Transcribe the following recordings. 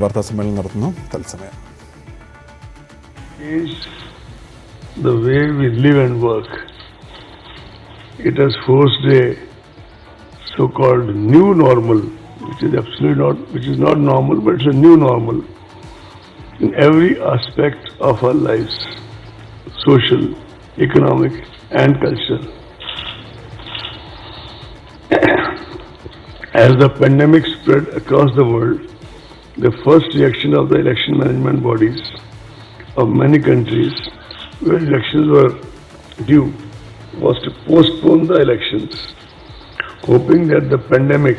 വാർത്താ സമ്മേളനം നടത്തുന്നു തത്സമയം. The way we live and work, it has forced a so-called new normal, which is not normal, but it's a new normal in every aspect of our lives, social, economic, and cultural. As the pandemic spread across the world, the first reaction of the election management bodies of many countries where elections were due was to postpone the elections, hoping that the pandemic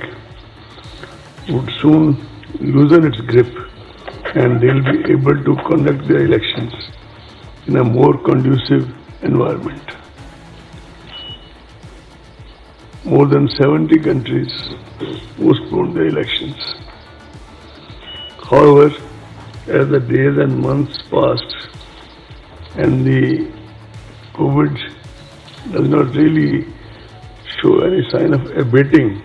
would soon loosen its grip and they will be able to conduct their elections in a more conducive environment. More than 70 countries postponed their elections. However, as the days and months passed and the COVID does not really show any sign of abating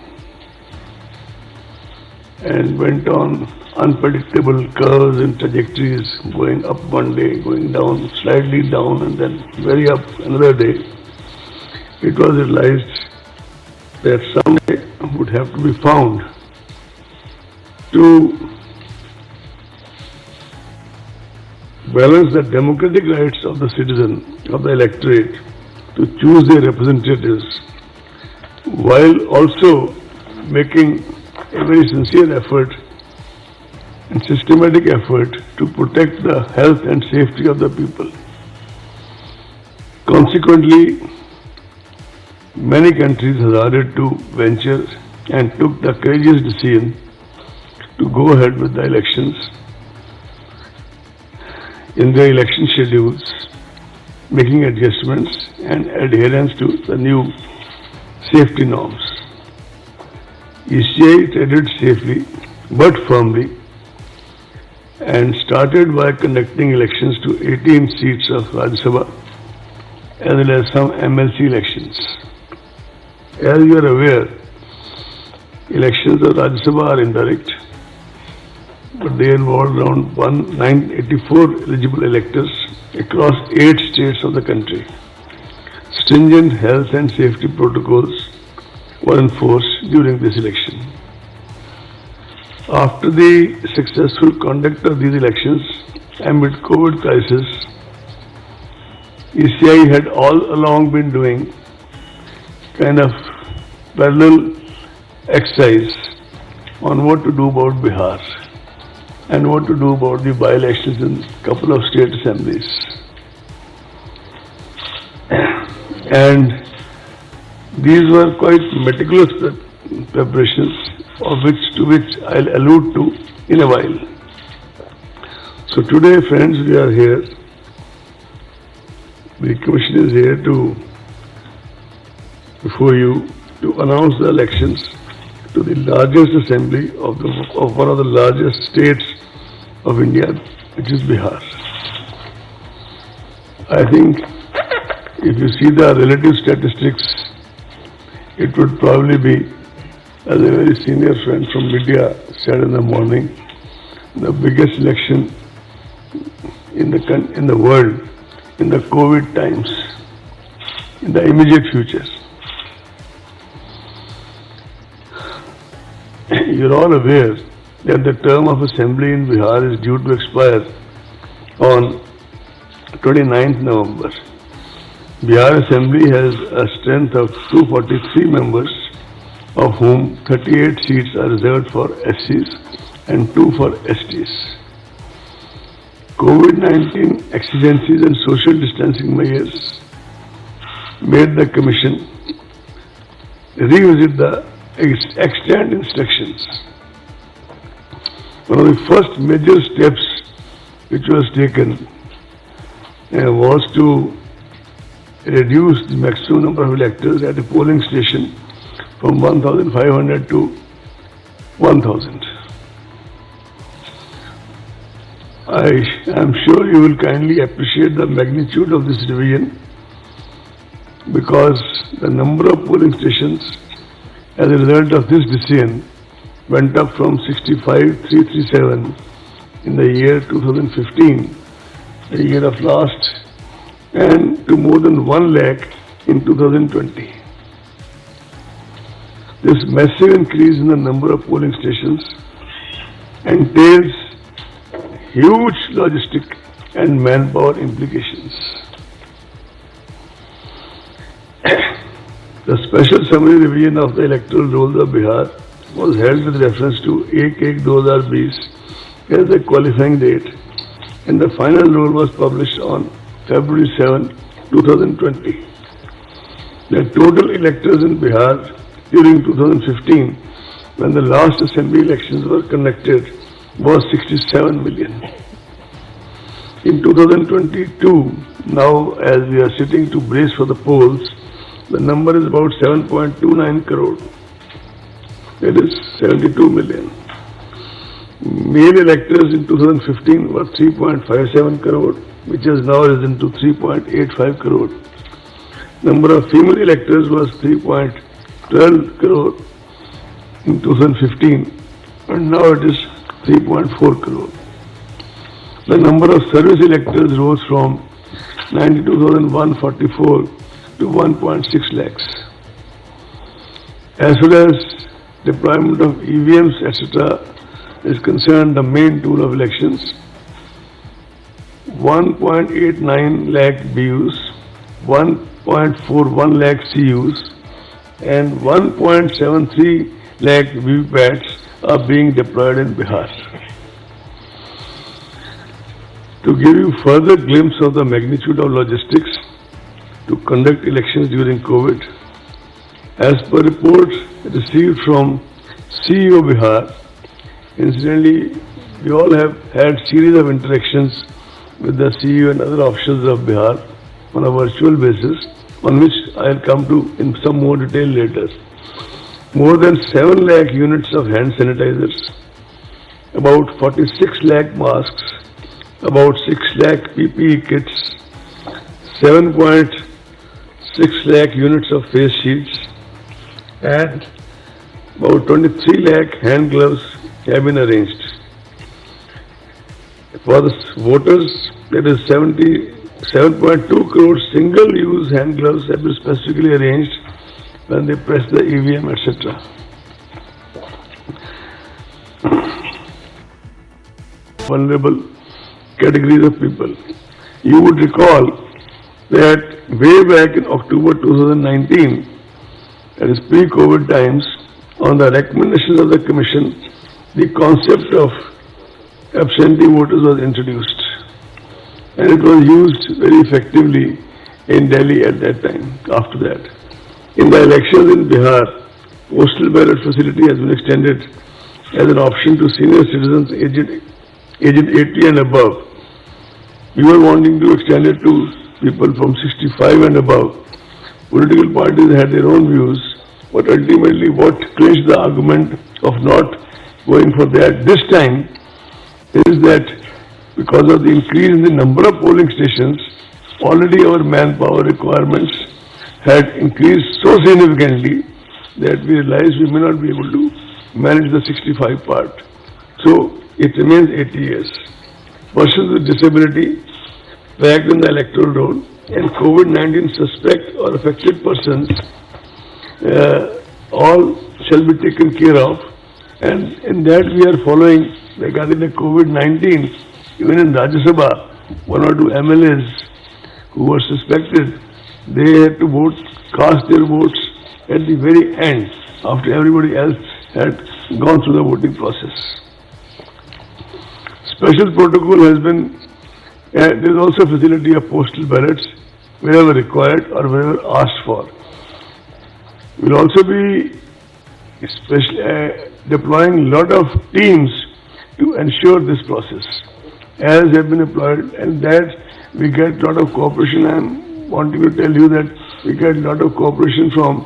and went on unpredictable curves and trajectories, going up one day, going down, slightly down and then very up another day, it was realized that some way would have to be found to balance the democratic rights of the citizen, of the electorate, to choose their representatives, while also making a very sincere effort and systematic effort to protect the health and safety of the people. Consequently, many countries hazarded to venture and took the courageous decision to go ahead with the elections in their election schedules, making adjustments and adherence to the new safety norms. ECI treaded safely but firmly and started by conducting elections to 18 seats of Rajya Sabha as well as some MLC elections. As you are aware, elections of Rajya Sabha are indirect, but they involved around 984 eligible electors across 8 states of the country. Stringent health and safety protocols were enforced during this election. After the successful conduct of these elections amid COVID crisis, ECI had all along been doing kind of parallel exercise on what to do about Bihar and what to do about the by-elections in a couple of state assemblies. And these were quite meticulous preparations to which I'll allude to in a while. So today, friends, we are here. The Commission is here before you to announce the elections to the largest assembly of one of the largest states of India, which is Bihar. I think if you see the relative statistics, it would probably be, as a very senior friend from media said in the morning, the biggest election in the world in the COVID times, in the immediate future. You're all aware that the term of assembly in Bihar is due to expire on 29th November. Bihar Assembly has a strength of 243 members, of whom 38 seats are reserved for SCs and 2 for STs. COVID-19 exigencies and social distancing measures made the Commission revisit the extant instructions. One of the first major steps which was taken was to reduce the maximum number of electors at a polling station from 1,500 to 1,000. I am sure you will kindly appreciate the magnitude of this revision, because the number of polling stations as a result of this decision went up from 65,337 in the year 2015, the year of last, and to more than 1 lakh in 2020. This massive increase in the number of polling stations entails huge logistic and manpower implications. The special summary revision of the electoral rolls of Bihar was held with reference to 1-1-2020 as the qualifying date, and the final roll was published on February 7, 2020. The total electors in Bihar during 2015, when the last assembly elections were conducted, was 67 million. In 2022, now as we are sitting to brace for the polls, the number is about 7.29 crore. That is 72 million. Male electors in 2015 were 3.57 crore, which has now risen to 3.85 crore. Number of female electors was 3.12 crore in 2015, and now it is 3.4 crore. The number of service electors rose from 92,144 to 1.6 lakhs. As well as deployment of EVMs, etc., is concerned, the main tool of elections, 1.89 lakh BUs, 1.41 lakh CUs, and 1.73 lakh VVPATs are being deployed in Bihar. To give you further glimpse of the magnitude of logistics to conduct elections during COVID, as per reports received from CEO Bihar, incidentally, we all have had series of interactions with the CEO and other officials of Bihar on a virtual basis, on which I'll come to in some more detail later. More than 7 lakh units of hand sanitizers, about 46 lakh masks, about 6 lakh PPE kits, 7.6 lakh units of face shields, and about 23 lakh hand gloves have been arranged. For the voters, that is 77.2 crore single-use hand gloves have been specifically arranged when they press the EVM, etc. Vulnerable categories of people. You would recall that way back in October 2019, that is pre-COVID times, on the recommendations of the Commission, the concept of absentee voters was introduced, and it was used very effectively in Delhi at that time. After that, in the elections in Bihar, postal ballot facility has been extended as an option to senior citizens aged 80 and above. We were wanting to extend it to people from 65 and above. Political parties had their own views, but ultimately what clinched the argument of not going for that this time is that because of the increase in the number of polling stations, already our manpower requirements had increased so significantly that we realized we may not be able to manage the 65 part. So it remains 80 years. Persons with disability tracked in the electoral roll and COVID-19 suspect or affected persons all shall be taken care of, and in that we are following regarding the COVID-19. Even in Rajya Sabha, 1 or 2 MLAs who were suspected, they had to cast their votes at the very end after everybody else had gone through the voting process. Special protocol has been, there is also a facility of postal ballots wherever required or wherever asked for. We will also be deploying a lot of teams to ensure this process, as have been employed, and that we get a lot of cooperation. I am wanting to tell you that we get a lot of cooperation from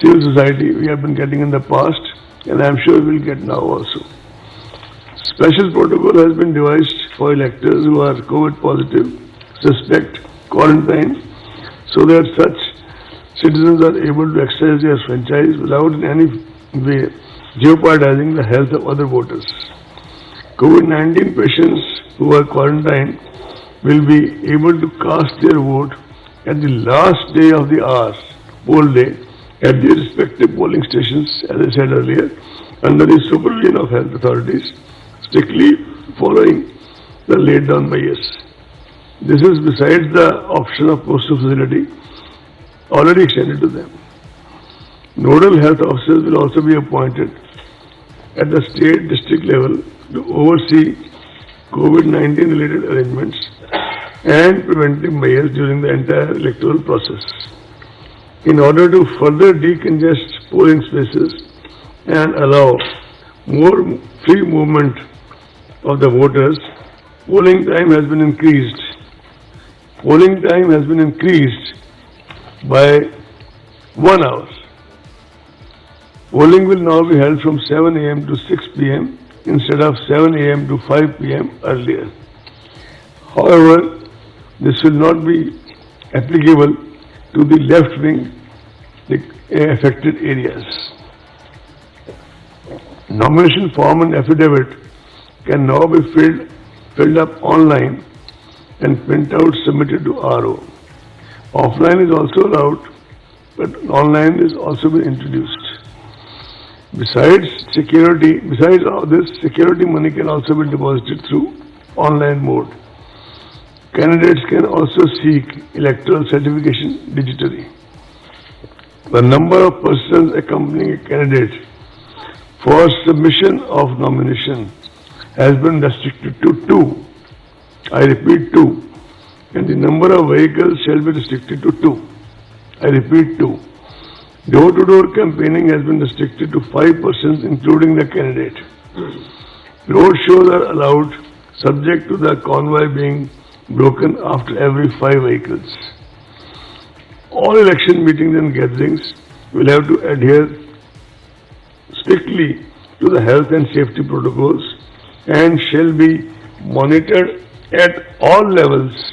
civil society. We have been getting in the past, and I am sure we will get now also. Special protocol has been devised for electors who are COVID positive, suspect, quarantine, so that such citizens are able to exercise their franchise without in any way jeopardizing the health of other voters. COVID-19 patients who are quarantined will be able to cast their vote at the last day of the poll day, at their respective polling stations, as I said earlier, under the supervision of health authorities, strictly following the laid down measures. This is besides the option of postal facility already extended to them. Nodal health officers will also be appointed at the state district level to oversee COVID-19 related arrangements and preventive measures during the entire electoral process. In order to further decongest polling spaces and allow more free movement of the voters, polling time has been increased. Polling time has been increased by 1 hour. Polling will now be held from 7 a.m. to 6 p.m. instead of 7 a.m. to 5 p.m. earlier. However, this will not be applicable to the left-wing affected areas. Nomination form and affidavit can now be filled up online and printout submitted to RO. Offline is also allowed, but online is also been introduced. Besides all this, security money can also be deposited through online mode. Candidates can also seek electoral certification digitally. The number of persons accompanying a candidate for submission of nomination has been restricted to 2. I repeat 2. And the number of vehicles shall be restricted to 2. I repeat 2. Door-to-door campaigning has been restricted to 5 persons, including the candidate. Road shows are allowed, subject to the convoy being broken after every 5 vehicles. All election meetings and gatherings will have to adhere strictly to the health and safety protocols and shall be monitored at all levels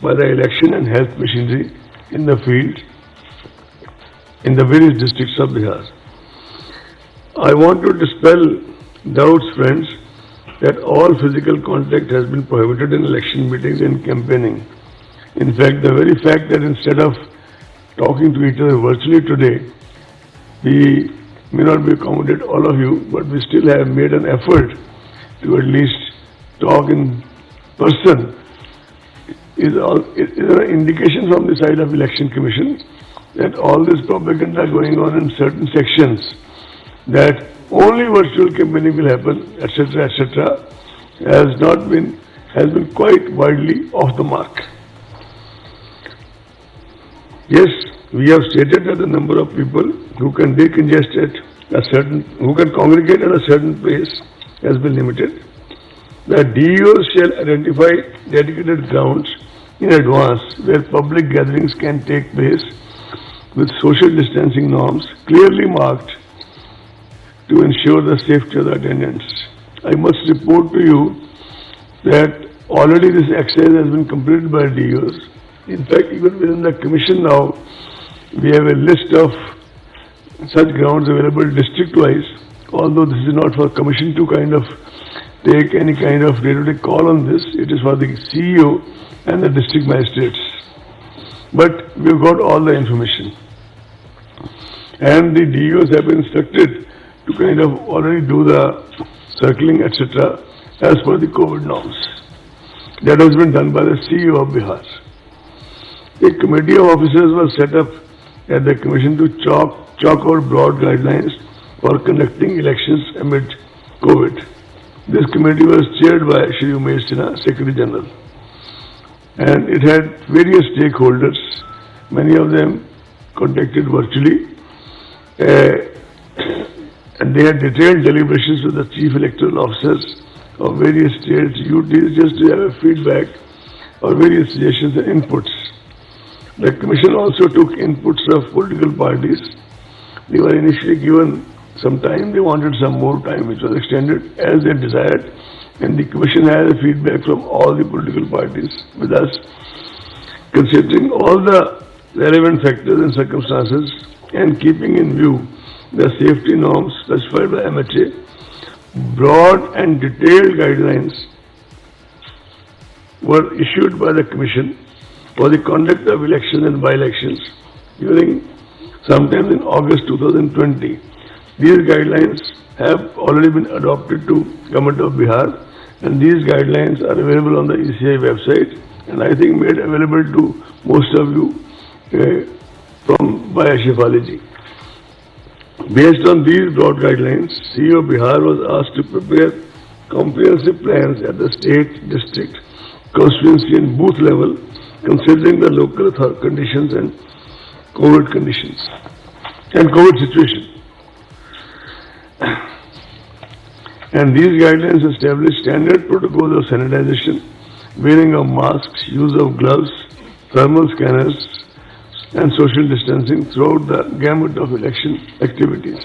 by the election and health machinery in the field in the various districts of Bihar. I want to dispel doubts, friends, that all physical contact has been prohibited in election meetings and campaigning. In fact, the very fact that instead of talking to each other virtually today, we may not be accommodate all of you, but we still have made an effort to at least talk in person. Is an indication from the side of Election Commission that all this propaganda going on in certain sections, that only virtual campaigning will happen, etc., has been quite widely off the mark. Yes, we have stated that the number of people who can decongest who can congregate at a certain place has been limited. The DEOs shall identify dedicated grounds in advance where public gatherings can take place with social distancing norms clearly marked to ensure the safety of the attendants. I must report to you that already this exercise has been completed by DEOs. In fact, even within the commission now, we have a list of such grounds available district-wise, although this is not for commission to kind of take any kind of day-to-day call on this. It is for the CEO and the district magistrates. But we've got all the information. And the DEOs have been instructed to kind of already do the circling, etc., as per the COVID norms. That has been done by the CEO of Bihar. A committee of officers was set up at the commission to chalk out broad guidelines for conducting elections amid COVID. This committee was chaired by Shri Umesh Sinha, Secretary General. And it had various stakeholders, many of them contacted virtually. And they had detailed deliberations with the chief electoral officers of various states, UTs, just to have a feedback or various suggestions and inputs. The commission also took inputs of political parties. They were initially given some time, they wanted some more time, which was extended as they desired. And the commission had a feedback from all the political parties with us, considering all the relevant factors and circumstances and keeping in view the safety norms specified by MHA, broad and detailed guidelines were issued by the Commission for the conduct of elections and by-elections during sometime in August 2020. These guidelines have already been adopted to Government of Bihar, and these guidelines are available on the ECI website, and I think made available to most of you by Ashifali ji. Based on these broad guidelines, CEO Bihar was asked to prepare comprehensive plans at the state, district, constituency and booth level, considering the local conditions and COVID conditions and COVID situation. And these guidelines establish standard protocols of sanitization, wearing of masks, use of gloves, thermal scanners, and social distancing throughout the gamut of election activities.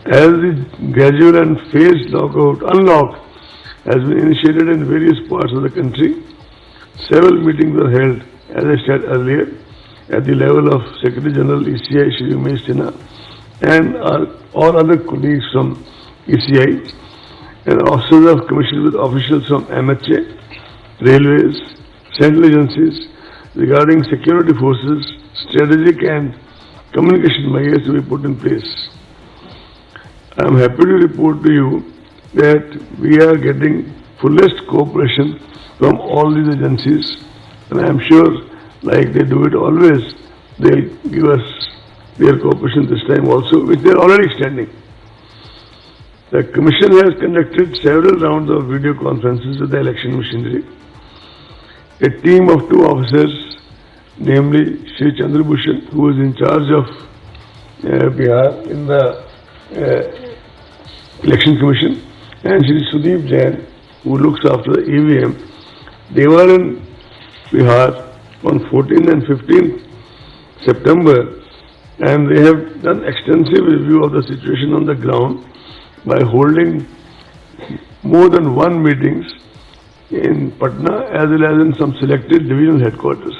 As the gradual and phased unlock has been initiated in various parts of the country, several meetings were held, as I said earlier, at the level of Secretary General ECI Shri Umesh Sinha and all other colleagues from ECI and officers of Commission with officials from MHA, Railways, central agencies regarding security forces, strategic and communication measures to be put in place. I am happy to report to you that we are getting fullest cooperation from all these agencies, and I am sure, like they do it always, they will give us their cooperation this time also, which they are already extending. The Commission has conducted several rounds of video conferences with the election machinery. A team of 2 officers, namely Shri Chandrabhushan, who is in charge of Bihar in the Election Commission, and Shri Sudeep Jain, who looks after the EVM, they were in Bihar on 14th and 15th September, and they have done extensive review of the situation on the ground by holding more than 1 meetings in Patna as well as in some selected divisional headquarters.